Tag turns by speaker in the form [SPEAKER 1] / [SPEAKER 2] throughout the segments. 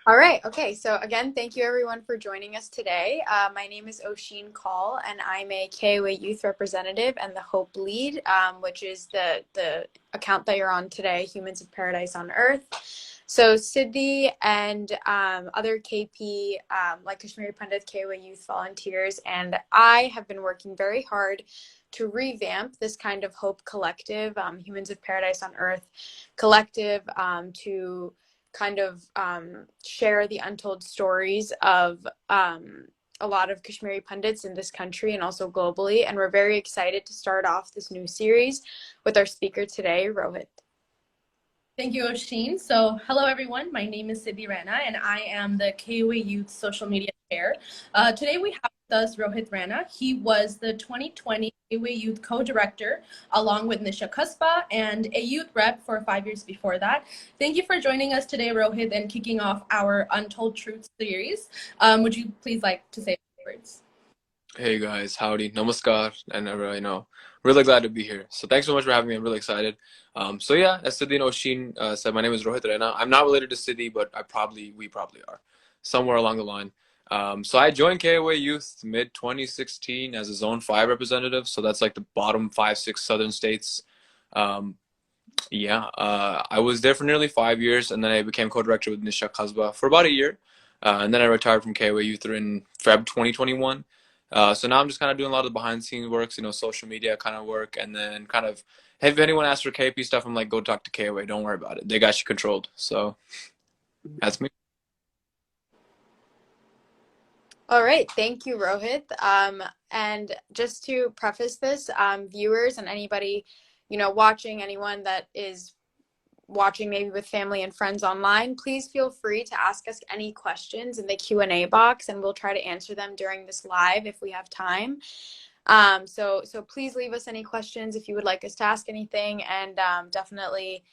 [SPEAKER 1] All right. Okay. So again, thank you everyone for joining us today. My name is Oshin Call, and I'm a KOA youth representative and the Hope lead, which is the account that you're on today, Humans of Paradise on Earth. So Siddhi and other KP, like Kashmiri Pandit KOA youth volunteers, and I have been working very hard to revamp this kind of Hope collective, Humans of Paradise on Earth collective, to kind of share the untold stories of a lot of Kashmiri pundits in this country and also globally. And we're very excited to start off this new series with our speaker today, Rohit.
[SPEAKER 2] Thank you, Oshin. So, hello everyone. My name is Siddhi Rana, and I am the KOA Youth Social Media Chair. Today we have with us Rohit Rana. He was the 2020 KOA Youth Co-Director, along with Nisha Kaspa, and a youth rep for 5 years before that. Thank you for joining us today, Rohit, and kicking off our Untold Truth series. Would you please like to say a few words?
[SPEAKER 3] Hey guys, howdy, namaskar, and really glad to be here. So thanks so much for having me. I'm really excited. So yeah, as Siddhi and Oshin said, my name is Rohit Rana. I'm not related to Siddhi, but we probably are, somewhere along the line. So I joined KOA Youth mid 2016 as a Zone 5 representative. So that's like the bottom 5, 6 southern states. Um, I was there for nearly 5 years, and then I became co-director with Nisha Kasba for about a year, and then I retired from KOA Youth in Feb 2021. So now I'm just kind of doing a lot of the behind the scenes works, social media kind of work, and then kind of, hey, if anyone asks for KP stuff, I'm like, go talk to KOA, don't worry about it. They got you controlled. So that's me.
[SPEAKER 1] All right, thank you, Rohit. And just to preface this, viewers and anybody, watching, anyone that is watching maybe with family and friends online, please feel free to ask us any questions in the Q&A box, and we'll try to answer them during this live if we have time. So please leave us any questions if you would like us to ask anything, and definitely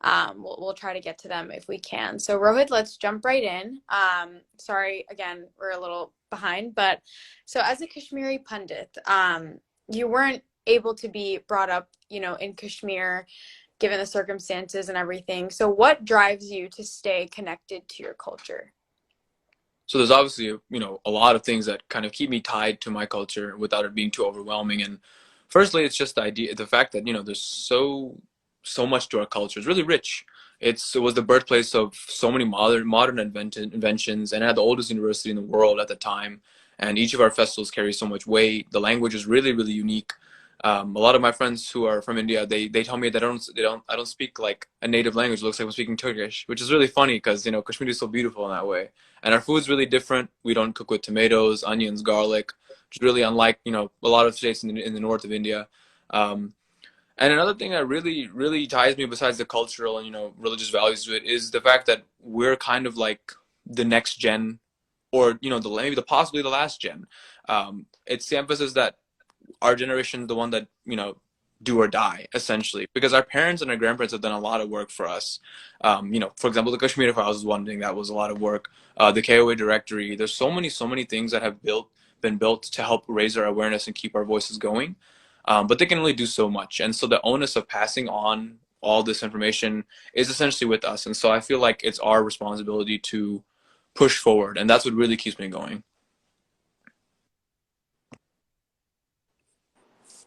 [SPEAKER 1] we'll try to get to them if we can. So Rohit, let's jump right in. Sorry, again, we're a little behind, but so as a Kashmiri Pandit, you weren't able to be brought up, in Kashmir given the circumstances and everything. So what drives you to stay connected to your culture?
[SPEAKER 3] So there's obviously, a lot of things that kind of keep me tied to my culture without it being too overwhelming. And firstly, it's just the fact that, there's so much to our culture. It's really rich. It was the birthplace of so many modern inventions, and it had the oldest university in the world at the time. And each of our festivals carries so much weight. The language is really, really unique. A lot of my friends who are from India, they tell me that I don't speak like a native language. It looks like I'm speaking Turkish, which is really funny because Kashmiri is so beautiful in that way. And our food's really different. We don't cook with tomatoes, onions, garlic, which is really unlike a lot of states in the north of India. Um, and another thing that really really ties me, besides the cultural and religious values to it, is the fact that we're kind of like the next gen, or maybe the possibly the last gen. It's the emphasis that our generation is the one that do or die, essentially, because our parents and our grandparents have done a lot of work for us. For example, the Kashmir Files is one thing that was a lot of work. The KOA directory. There's so many things that have been built to help raise our awareness and keep our voices going. But they can only do so much, and so the onus of passing on all this information is essentially with us. And so I feel like it's our responsibility to push forward, and that's what really keeps me going.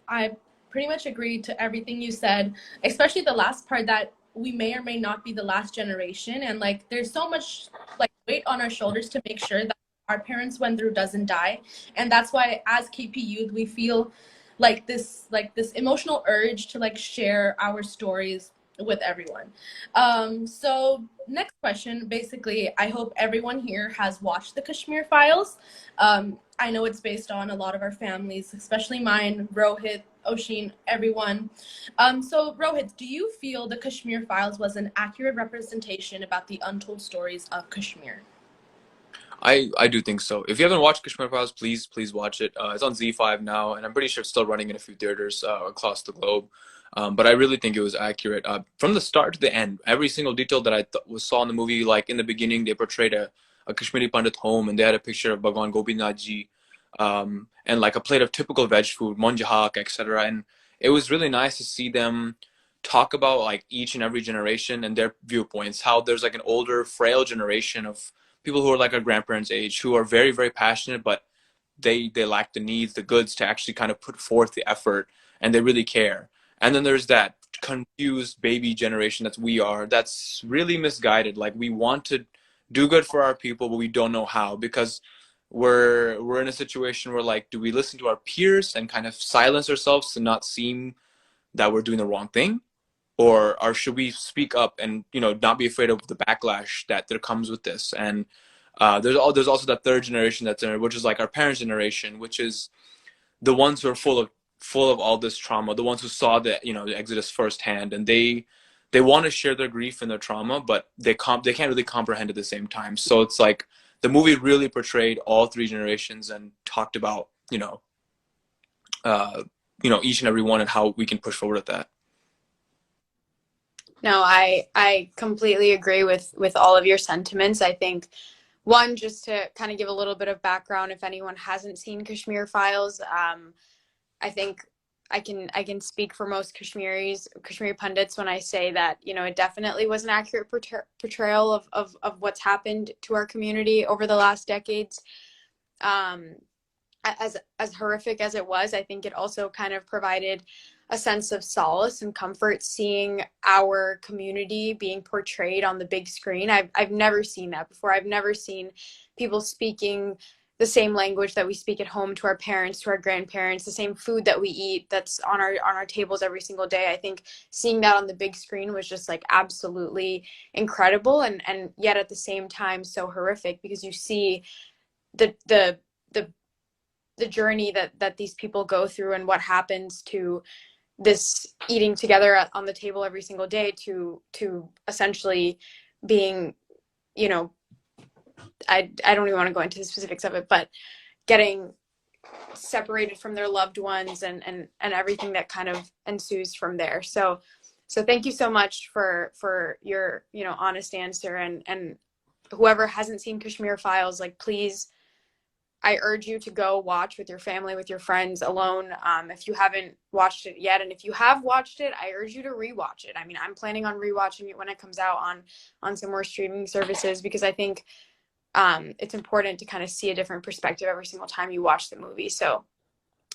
[SPEAKER 2] I pretty much agree to everything you said, especially the last part that we may or may not be the last generation. And like, there's so much like weight on our shoulders to make sure that our parents went through doesn't die. And that's why as KP youth, we feel like this emotional urge to like share our stories with everyone. So next question, basically, I hope everyone here has watched the Kashmir Files. I know it's based on a lot of our families, especially mine, Rohit, Oshin, everyone. So Rohit, do you feel the Kashmir Files was an accurate representation about the untold stories of Kashmir?
[SPEAKER 3] I do think so. If you haven't watched Kashmir Files, please watch it. It's on Z5 now, and I'm pretty sure it's still running in a few theaters across the globe. But I really think it was accurate from the start to the end. Every single detail that saw in the movie, like in the beginning, they portrayed a Kashmiri Pandit home, and they had a picture of Bhagwan Gopinath Ji, and like a plate of typical veg food, monjahak, etc. And it was really nice to see them talk about like each and every generation and their viewpoints. How there's like an older, frail generation of people who are like our grandparents' age, who are very, very passionate, but they lack the needs, the goods to actually kind of put forth the effort, and they really care. And then there's that confused baby generation that we are, that's really misguided. Like, we want to do good for our people, but we don't know how, because we're in a situation where, like, do we listen to our peers and kind of silence ourselves to not seem that we're doing the wrong thing, or should we speak up and, you know, not be afraid of the backlash that there comes with this? And there's also that third generation that's in it, which is like our parents' generation, which is the ones who are full of all this trauma, the ones who saw the, you know, the Exodus firsthand, and they want to share their grief and their trauma, but they can't really comprehend at the same time. So it's like the movie really portrayed all three generations and talked about, each and every one and how we can push forward at that.
[SPEAKER 1] No, I completely agree with all of your sentiments. I think, one, just to kind of give a little bit of background, if anyone hasn't seen Kashmir Files, I think I can speak for most Kashmiri pundits when I say that, you know, it definitely was an accurate portrayal of what's happened to our community over the last decades. As horrific as it was, I think it also kind of provided a sense of solace and comfort seeing our community being portrayed on the big screen. I've never seen that before. I've never seen people speaking the same language that we speak at home to our parents, to our grandparents, the same food that we eat that's on our tables every single day. I think seeing that on the big screen was just like absolutely incredible, and yet at the same time so horrific, because you see the journey that these people go through and what happens to this eating together on the table every single day to essentially being, you know, I don't even want to go into the specifics of it, but getting separated from their loved ones and everything that kind of ensues from there. So thank you so much for your, you know, honest answer, and whoever hasn't seen Kashmir Files, like, please, I urge you to go watch with your family, with your friends, alone, if you haven't watched it yet. And if you have watched it, I urge you to rewatch it. I mean, I'm planning on rewatching it when it comes out on some more streaming services, because I think it's important to kind of see a different perspective every single time you watch the movie. So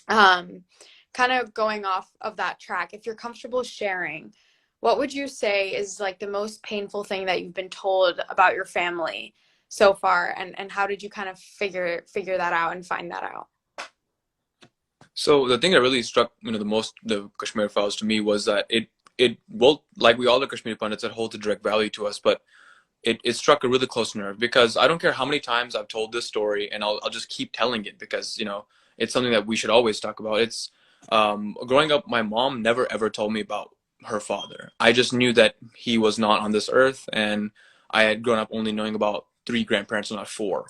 [SPEAKER 1] kind of going off of that track, if you're comfortable sharing, what would you say is like the most painful thing that you've been told about your family so far, and how did you kind of figure that out and find that out?
[SPEAKER 3] So the thing that really struck, the Kashmir Files to me was that it well, like we all the Kashmiri pundits, that holds a direct value to us, but it struck a really close nerve, because I don't care how many times I've told this story, and I'll just keep telling it, because, you know, it's something that we should always talk about. It's growing up, my mom never ever told me about her father. I just knew that he was not on this earth, and I had grown up only knowing about 3 grandparents, not 4.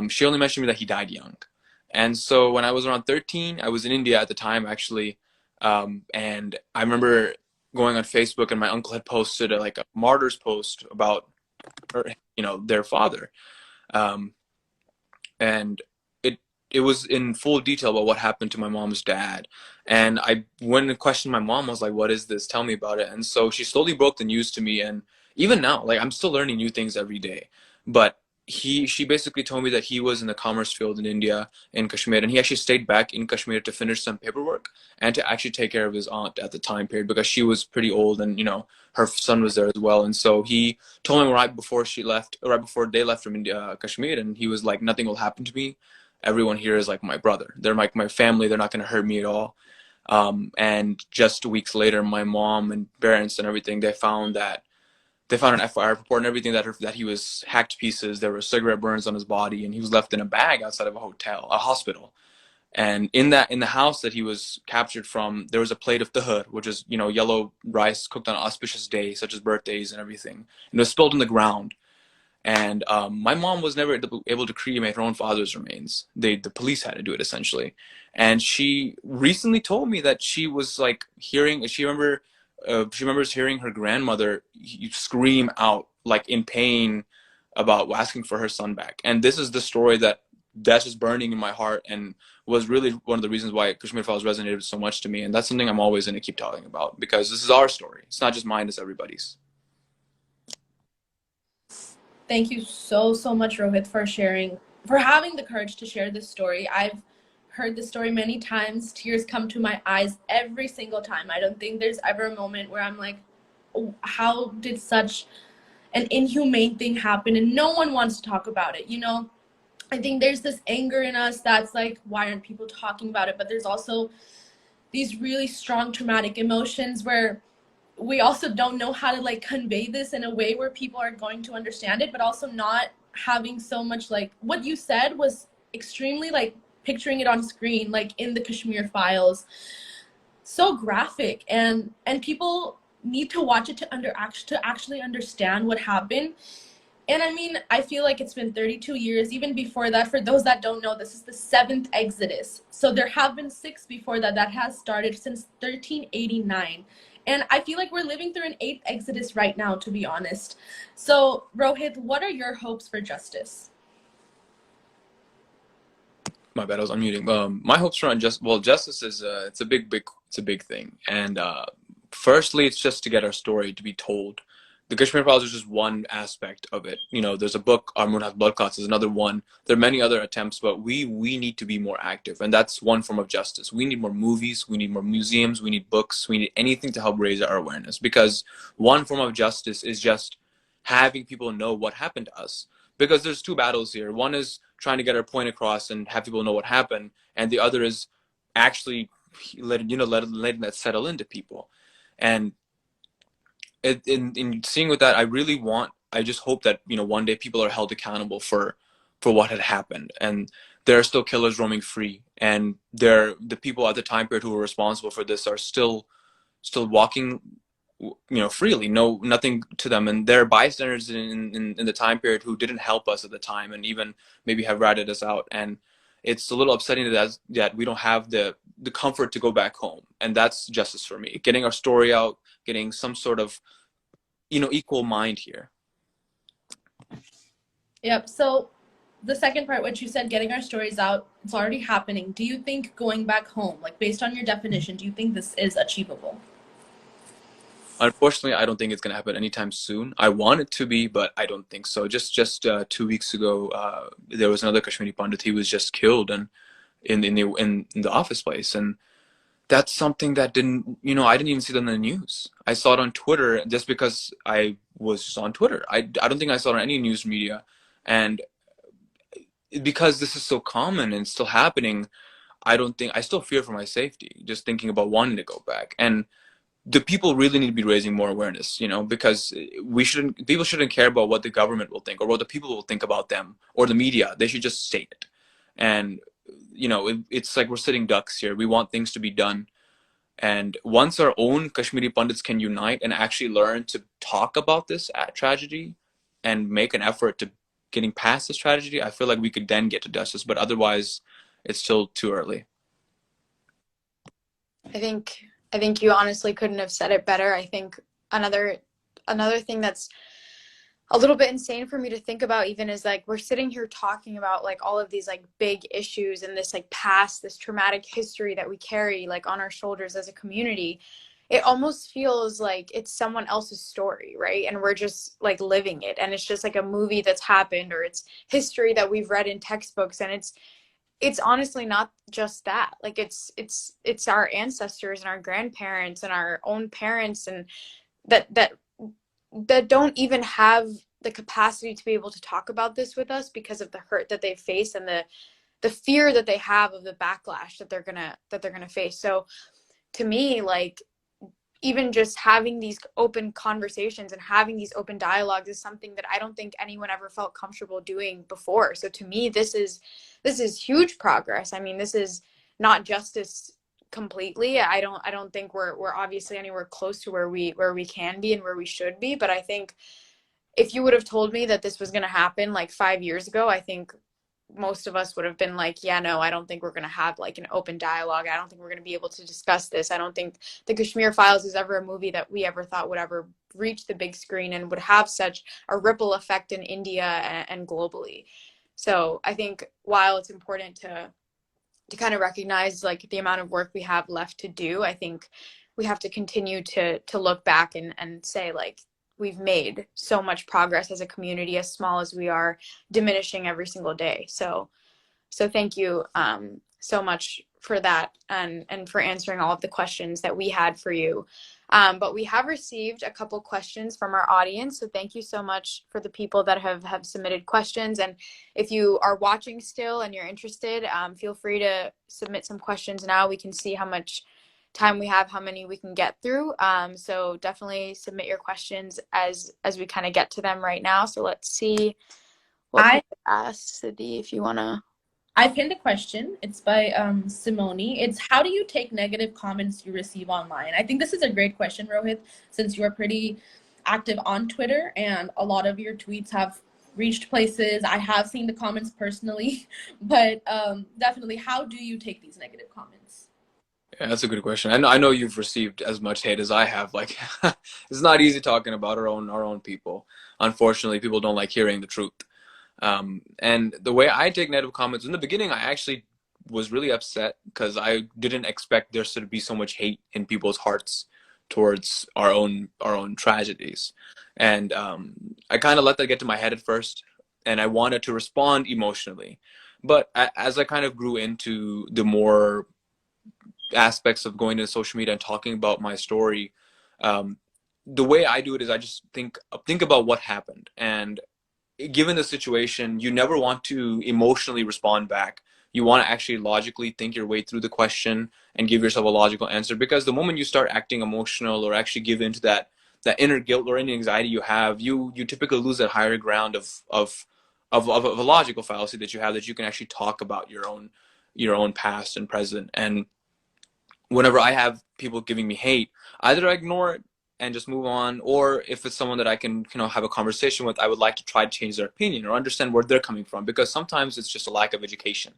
[SPEAKER 3] She only mentioned to me that he died young. And so when I was around 13, I was in India at the time, actually, and I remember going on Facebook, and my uncle had posted a martyrs post about their father, and it was in full detail about what happened to my mom's dad. And I went and questioned my mom. I was like, "What is this? Tell me about it." And so she slowly broke the news to me, and even now, like, I'm still learning new things every day. But she basically told me that he was in the commerce field in India, in Kashmir, and he actually stayed back in Kashmir to finish some paperwork and to actually take care of his aunt at the time period, because she was pretty old, and her son was there as well. And so he told me right before they left from India, Kashmir, and he was like, "Nothing will happen to me. Everyone here is like my brother. They're like my family. They're not going to hurt me at all." And just weeks later, my mom and parents and everything, they found an FIR report and everything, that he was hacked to pieces. There were cigarette burns on his body, and he was left in a bag outside of a hospital. And in the house that he was captured from, there was a plate of tahar, which is, yellow rice cooked on an auspicious day, such as birthdays and everything. And it was spilled on the ground. And my mom was never able to cremate her own father's remains. The police had to do it, essentially. And she recently told me that she was like she remembers hearing her grandmother scream out, like, in pain, about asking for her son back. And this is the story that's just burning in my heart, and was really one of the reasons why Kashmir Files resonated so much to me. And that's something I'm always going to keep talking about, because this is our story. It's not just mine, it's everybody's.
[SPEAKER 2] Thank you so, so much, Rohit, for sharing, for having the courage to share this story. I've heard this story many times. Tears come to my eyes every single time. I don't think there's ever a moment where I'm like, "Oh, how did such an inhumane thing happen?" And no one wants to talk about it, you know? I think there's this anger in us that's like, why aren't people talking about it? But there's also these really strong traumatic emotions where we also don't know how to like convey this in a way where people are going to understand it, but also not having so much, like what you said was extremely like picturing it on screen, like in the Kashmir Files, so graphic, and people need to watch it to actually understand what happened. And I mean, I feel like it's been 32 years. Even before that, for those that don't know, this is the seventh Exodus. So there have been six before that that has started since 1389. And I feel like we're living through an eighth Exodus right now, to be honest. So, Rohit, what are your hopes for justice?
[SPEAKER 3] My bad, I was unmuting. My hopes are on justice is it's a it's a big thing, and firstly, it's just to get our story to be told. The Kashmir Files is just one aspect of it. You know, there's a book, Our Moon Has Blood Clots, is another one. There are many other attempts, but we need to be more active, and that's one form of justice. We need more movies, we need more museums, we need books, we need anything to help raise our awareness. Because one form of justice is just having people know what happened to us. Because there's two battles here. One is trying to get our point across and have people know what happened, and the other is actually letting that settle into people. And in seeing with that, I just hope that one day people are held accountable for what had happened, and there are still killers roaming free, and the people at the time period who were responsible for this are still walking freely, no nothing to them, and there are bystanders in the time period who didn't help us at the time and even maybe have ratted us out. And it's a little upsetting that we don't have the comfort to go back home, and that's justice for me, getting our story out, getting some sort of equal mind here.
[SPEAKER 2] Yep. So, the second part, what you said, getting our stories out, it's already happening. Do you think going back home, like based on your definition, do you think this is achievable?
[SPEAKER 3] Unfortunately, I don't think it's going to happen anytime soon. I want it to be, but I don't think so. Just 2 weeks ago, there was another Kashmiri Pandit. He was just killed, and in the office place, and that's something that I didn't even see that in the news. I saw it on Twitter just because I was on Twitter. I don't think I saw it on any news media, and because this is so common and still happening, I still fear for my safety just thinking about wanting to go back. And the people really need to be raising more awareness, because people shouldn't care about what the government will think or what the people will think about them or the media. They should just state it. And it's like we're sitting ducks here. We want things to be done. And once our own Kashmiri Pandits can unite and actually learn to talk about this tragedy and make an effort to getting past this tragedy, I feel like we could then get to justice. But otherwise, it's still too early.
[SPEAKER 1] I think you honestly couldn't have said it better. I think another thing that's a little bit insane for me to think about even is like we're sitting here talking about like all of these like big issues and this like past, this traumatic history that we carry like on our shoulders as a community. It almost feels like it's someone else's story, right? And we're just like living it, and it's just like a movie that's happened, or it's history that we've read in textbooks, and it's honestly not just that. Like it's our ancestors and our grandparents and our own parents, and that don't even have the capacity to be able to talk about this with us because of the hurt that they face and the fear that they have of the backlash that they're gonna face. So to me, like, even just having these open conversations and having these open dialogues is something that I don't think anyone ever felt comfortable doing before. So to me, this is huge progress. I mean, this is not justice completely. I don't think we're obviously anywhere close to where we can be and where we should be. But I think if you would have told me that this was going to happen like 5 years ago, I think most of us would have been like, yeah, no, I don't think we're going to have like an open dialogue. I don't think we're going to be able to discuss this. I don't think the Kashmir Files is ever a movie that we ever thought would ever reach the big screen and would have such a ripple effect in India and globally. So I think while it's important to kind of recognize like the amount of work we have left to do, I think we have to continue to look back and say like we've made so much progress as a community, as small as we are, diminishing every single day. So thank you so much for that, and for answering all of the questions that we had for you. But we have received a couple questions from our audience. So thank you so much for the people that have submitted questions. And if you are watching still and you're interested, feel free to submit some questions now. We can see how much time we have, how many we can get through. So definitely submit your questions as we kind of get to them right now. So let's see what people asked. Siddhi, if you want to.
[SPEAKER 2] I pinned a question. It's by Simone. It's, how do you take negative comments you receive online? I think this is a great question, Rohit, since you're pretty active on Twitter and a lot of your tweets have reached places. I have seen the comments personally, but definitely, how do you take these negative comments?
[SPEAKER 3] Yeah, that's a good question. I know you've received as much hate as I have. Like, it's not easy talking about our own people. Unfortunately, people don't like hearing the truth. And the way I take negative comments, in the beginning, I actually was really upset because I didn't expect there to be so much hate in people's hearts towards our own tragedies. And I kind of let that get to my head at first, and I wanted to respond emotionally. But as I kind of grew into the more aspects of going to social media and talking about my story, the way I do it is I just think about what happened. And given the situation, you never want to emotionally respond back. You want to actually logically think your way through the question and give yourself a logical answer, because the moment you start acting emotional or actually give into that inner guilt or any anxiety you have, you typically lose that higher ground of a logical fallacy that you have, that you can actually talk about your own past and present. And whenever I have people giving me hate, either I ignore it and just move on, or if it's someone that I can have a conversation with, I would like to try to change their opinion or understand where they're coming from, because sometimes it's just a lack of education.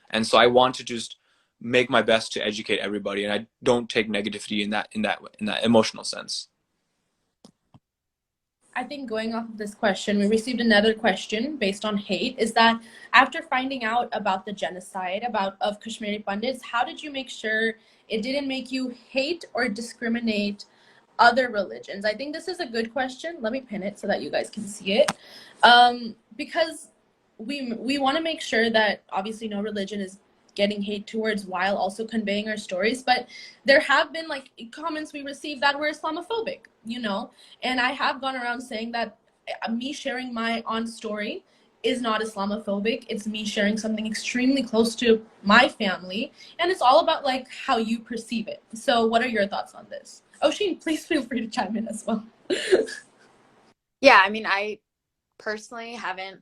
[SPEAKER 3] And so I want to just make my best to educate everybody, and I don't take negativity in that emotional sense.
[SPEAKER 2] I think going off of this question, we received another question based on hate. Is that after finding out about the genocide of Kashmiri Pandits, how did you make sure it didn't make you hate or discriminate other religions? I think this is a good question. Let me pin it so that you guys can see it. Because we want to make sure that obviously no religion is getting hate towards while also conveying our stories, but there have been like comments we received that were Islamophobic, and I have gone around saying that me sharing my own story is not Islamophobic. It's me sharing something extremely close to my family, and it's all about like how you perceive it. So what are your thoughts on this? Oshin, please feel free to chime in as well.
[SPEAKER 1] Yeah, I mean, I personally haven't,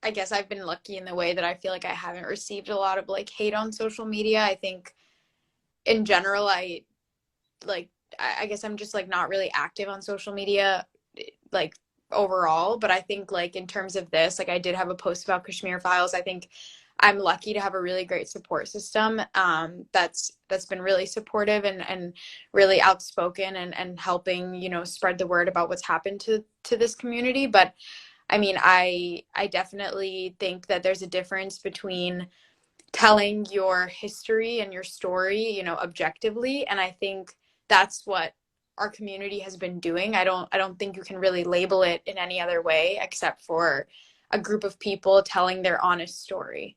[SPEAKER 1] I guess I've been lucky in the way that I feel like I haven't received a lot of like hate on social media. I think in general, I guess I'm just like not really active on social media, like overall. But I think like in terms of this, like I did have a post about Kashmir Files. I think I'm lucky to have a really great support system that's been really supportive and really outspoken and helping, spread the word about what's happened to this community. But I mean, I definitely think that there's a difference between telling your history and your story, objectively. And I think that's what our community has been doing. I don't think you can really label it in any other way except for a group of people telling their honest story.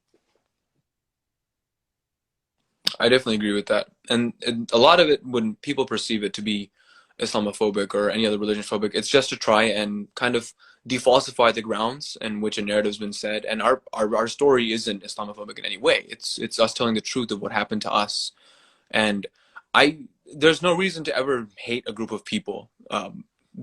[SPEAKER 3] I definitely agree with that. And a lot of it, when people perceive it to be Islamophobic or any other religion phobic, it's just to try and kind of defalsify the grounds in which a narrative's been said. And our story isn't Islamophobic in any way. It's us telling the truth of what happened to us. And there's no reason to ever hate a group of people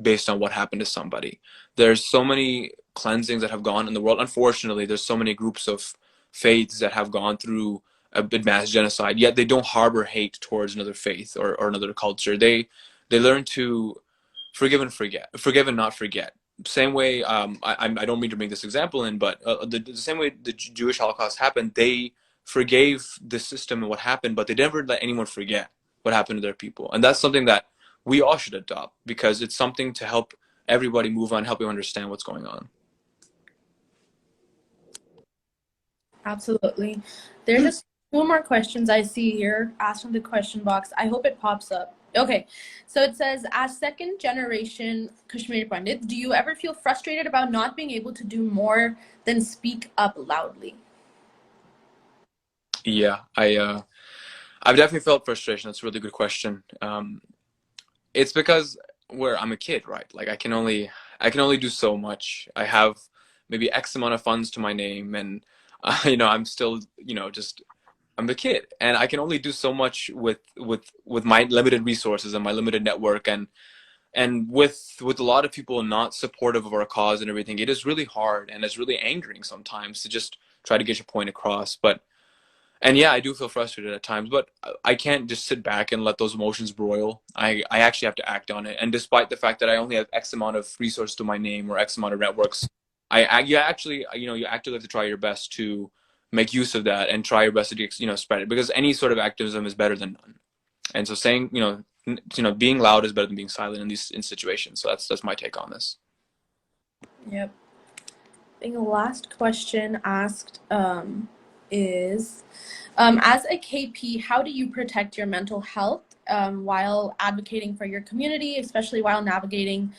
[SPEAKER 3] based on what happened to somebody. There's so many cleansings that have gone in the world. Unfortunately, there's so many groups of faiths that have gone through a mass genocide, yet they don't harbor hate towards another faith or another culture. They learn to forgive and not forget. Same way, I don't mean to bring this example in, but the same way the Jewish Holocaust happened, they forgave the system and what happened, but they never let anyone forget what happened to their people. And that's something that we all should adopt, because it's something to help everybody move on, help you understand what's going on.
[SPEAKER 2] Absolutely. There's just two more questions I see here asked in the question box. I hope it pops up. Okay, so it says, as second generation Kashmiri Pandit, do you ever feel frustrated about not being able to do more than speak up loudly?
[SPEAKER 3] Yeah, I've definitely felt frustration. That's a really good question. It's because where I'm a kid, right? Like I can only do so much. I have maybe X amount of funds to my name, and I'm still just I'm a kid, and I can only do so much with my limited resources and my limited network, and with a lot of people not supportive of our cause and everything. It is really hard, and it's really angering sometimes to just try to get your point across. But and yeah, I do feel frustrated at times, but I can't just sit back and let those emotions broil. I actually have to act on it. And despite the fact that I only have X amount of resources to my name or X amount of networks, you actually, you actively have to try your best to make use of that and try your best to, spread it, because any sort of activism is better than none. And so saying, being loud is better than being silent in situations. So that's my take on this.
[SPEAKER 2] Yep. I think the last question asked is, as a KP, how do you protect your mental health while advocating for your community, especially while navigating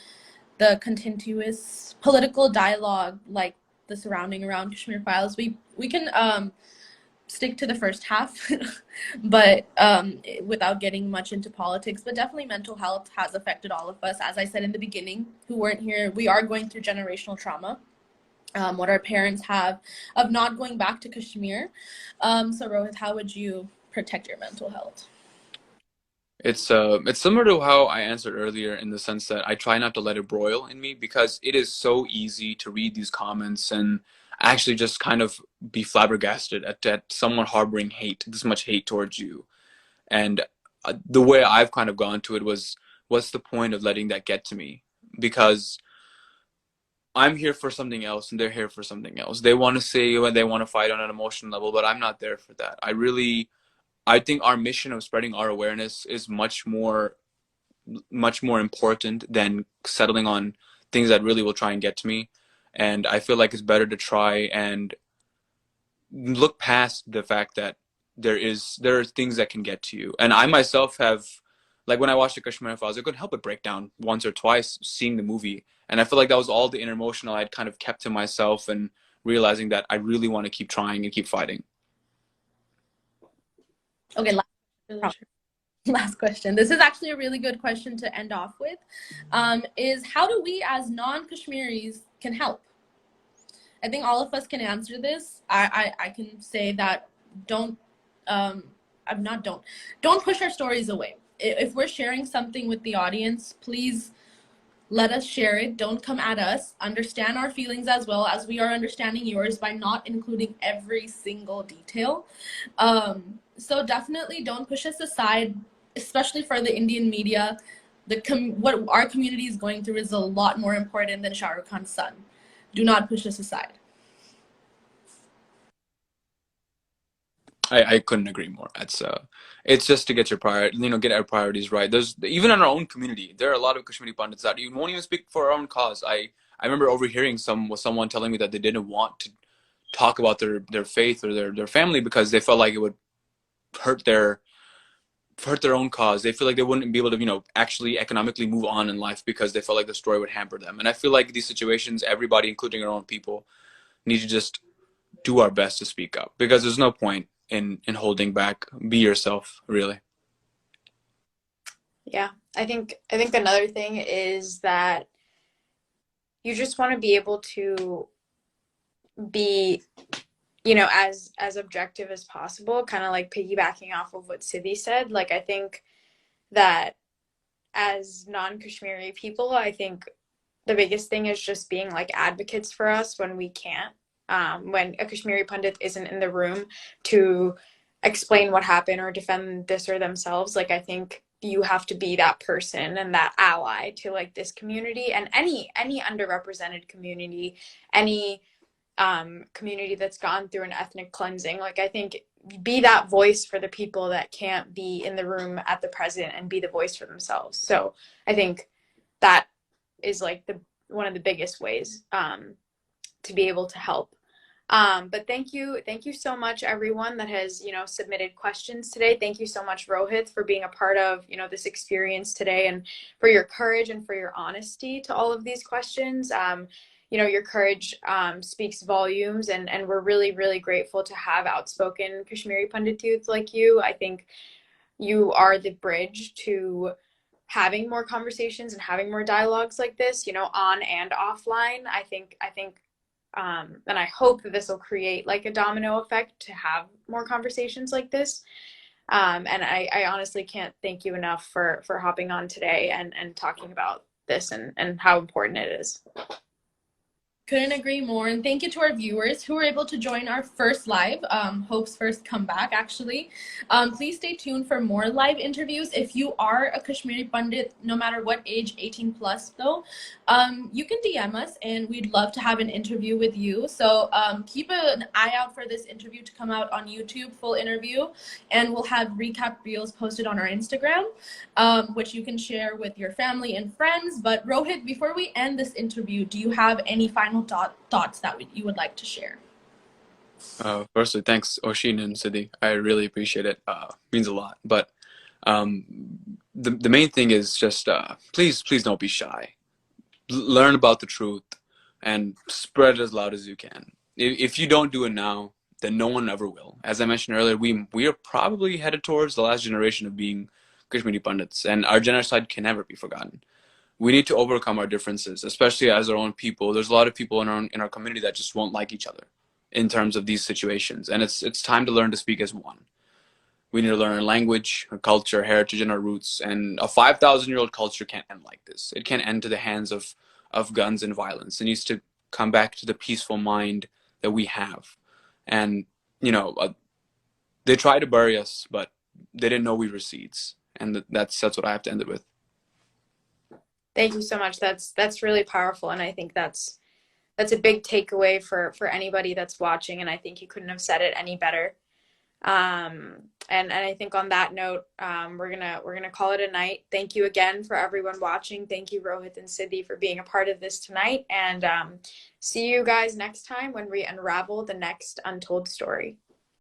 [SPEAKER 2] the continuous political dialogue like the surrounding around Kashmir Files? We can stick to the first half, but without getting much into politics. But definitely, mental health has affected all of us. As I said in the beginning, who weren't here, we are going through generational trauma. What our parents have of not going back to Kashmir. So Rohit, how would you protect your mental health?
[SPEAKER 3] It's similar to how I answered earlier, in the sense that I try not to let it broil in me, because it is so easy to read these comments and actually just kind of be flabbergasted at someone harboring hate, this much hate towards you. And the way I've kind of gone to it was, what's the point of letting that get to me? Because I'm here for something else and they're here for something else. They want to say and they want to fight on an emotional level, but I'm not there for that. I think our mission of spreading our awareness is much more important than settling on things that really will try and get to me. And I feel like it's better to try and look past the fact that there are things that can get to you. And I myself have, like, when I watched the Kashmir Files, I couldn't help but break down once or twice seeing the movie. And I feel like that was all the inner emotional I'd kind of kept to myself, and realizing that I really want to keep trying and keep fighting.
[SPEAKER 2] Okay, last question. This is actually a really good question to end off with. Is how do we as non-Kashmiris can help? I think all of us can answer this. I can say that don't I'm not don't push our stories away. If we're sharing something with the audience, please let us share it. Don't come at us. Understand our feelings as well as we are understanding yours by not including every single detail. So definitely don't push us aside, especially for the Indian media. What our community is going through is a lot more important than Shah Rukh Khan's son. Do not push us aside.
[SPEAKER 3] I couldn't agree more. It's just to get get our priorities right. There's even in our own community, there are a lot of Kashmiri Pandits that even won't even speak for our own cause. I remember overhearing someone telling me that they didn't want to talk about their faith or their family, because they felt like it would hurt their own cause. They feel like they wouldn't be able to, actually economically move on in life, because they felt like the story would hamper them. And I feel like these situations, everybody, including our own people, need to just do our best to speak up, because there's no point in holding back. Be yourself, really.
[SPEAKER 1] Yeah, I think another thing is that you just want to be able to be, as objective as possible, kind of like piggybacking off of what Siddhi said. Like, I think that as non-Kashmiri people, I think the biggest thing is just being like advocates for us when we can't, when a Kashmiri Pundit isn't in the room to explain what happened or defend this or themselves. Like, I think you have to be that person and that ally to like this community and any underrepresented community, any community that's gone through an ethnic cleansing. Like, I think be that voice for the people that can't be in the room at the present and be the voice for themselves. So I think that is like the one of the biggest ways to be able to help. But thank you so much, everyone that has, you know, submitted questions today. Thank you so much, Rohit, for being a part of, you know, this experience today, and for your courage and for your honesty to all of these questions. You know, your courage speaks volumes, and we're really, really grateful to have outspoken Kashmiri Pandit youth like you. I think you are the bridge to having more conversations and having more dialogues like this, you know, on and offline. And I hope that this will create like a domino effect to have more conversations like this. And I honestly can't thank you enough for hopping on today and talking about this and how important it is.
[SPEAKER 2] Couldn't agree more. And thank you to our viewers who were able to join our first live, Hope's first comeback, actually. Please stay tuned for more live interviews. If you are a Kashmiri Pandit, no matter what age, 18 plus though, you can DM us and we'd love to have an interview with you. So keep an eye out for this interview to come out on YouTube, full interview. And we'll have recap reels posted on our Instagram, which you can share with your family and friends. But Rohit, before we end this interview, do you have any final thoughts that you would like to share?
[SPEAKER 3] Firstly, thanks, Oshin and Siddhi. I really appreciate it. Means a lot. But the main thing is just please don't be shy. Learn about the truth and spread it as loud as you can. If you don't do it now, then no one ever will. As I mentioned earlier, we are probably headed towards the last generation of being Kashmiri Pandits, and our genocide can never be forgotten. We need to overcome our differences, especially as our own people. There's a lot of people in our community that just won't like each other in terms of these situations, and it's time to learn to speak as one. We need to learn our language, our culture, heritage, and our roots. And a 5,000-year-old culture can't end like this. It can't end to the hands of guns and violence. It needs to come back to the peaceful mind that we have. And you know, they tried to bury us, but they didn't know we were seeds, and that's what I have to end it with.
[SPEAKER 1] Thank you so much. That's really powerful, and I think that's a big takeaway for anybody that's watching. And I think you couldn't have said it any better. And I think on that note, we're gonna call it a night. Thank you again for everyone watching. Thank you, Rohit and Siddhi, for being a part of this tonight. And see you guys next time when we unravel the next untold story.